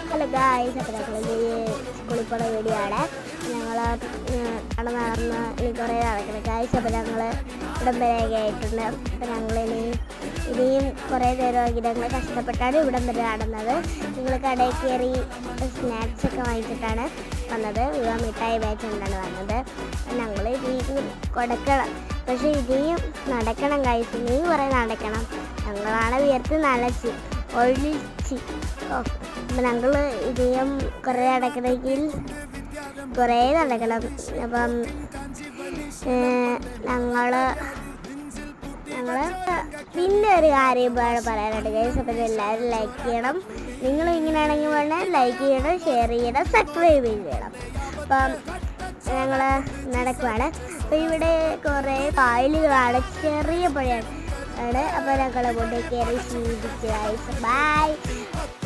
Hello guys, അപ്പോൾ ഞങ്ങൾ സ്കൂളിൽ പോകുന്ന വീഡിയോ ആണ്. ഞങ്ങൾ നടന്ന് ഇനി കുറേ നടക്കണം ഗായ്സ്. അപ്പോൾ ഞങ്ങൾ ഇവിടം വരെയൊക്കെ ആയിട്ടുണ്ട്. അപ്പോൾ ഇനിയും കുറേ നേരമാക്കി ഞങ്ങൾ കഷ്ടപ്പെട്ടാണ് ഇവിടം വരെ നടന്നത്. ഞങ്ങൾ കടയിൽ കയറി സ്നാക്സൊക്കെ വാങ്ങിച്ചിട്ടാണ് വന്നത്. മിഠായി വാങ്ങിച്ചുകൊണ്ടാണ് വന്നത്. ഞങ്ങൾ ഇനിയും കൊടുക്കണം, പക്ഷേ ഇനിയും നടക്കണം ഗായ്സ്, ഇനിയും കുറേ നടക്കണം. ഞങ്ങളാണ് വിയർത്ത് നനച്ച് ഒഴിച്ച്. അപ്പം ഞങ്ങൾ ഇനിയും കുറേ നടക്കണമെങ്കിൽ കുറേ നടക്കണം. അപ്പം ഞങ്ങൾ പിന്നെ ഒരു കാര്യം പറയാനുണ്ട് ഗൈസ്. അപ്പം എല്ലാവരും ലൈക്ക് ചെയ്യണം. നിങ്ങളും ഇങ്ങനെയാണെങ്കിൽ വേണേൽ ലൈക്ക് ചെയ്യണം, ഷെയർ ചെയ്യണം, സബ്സ്ക്രൈബ് ചെയ്യണം. അപ്പം ഞങ്ങൾ നടക്കുവാണ്. അപ്പോൾ ഇവിടെ കുറേ കായലുകളാണ്, ചെറിയ പുഴയാണ്. അപ്പോൾ ഞങ്ങൾ കൊണ്ട് കയറി ശീലിച്ച് ഗൈസ്. ബൈ.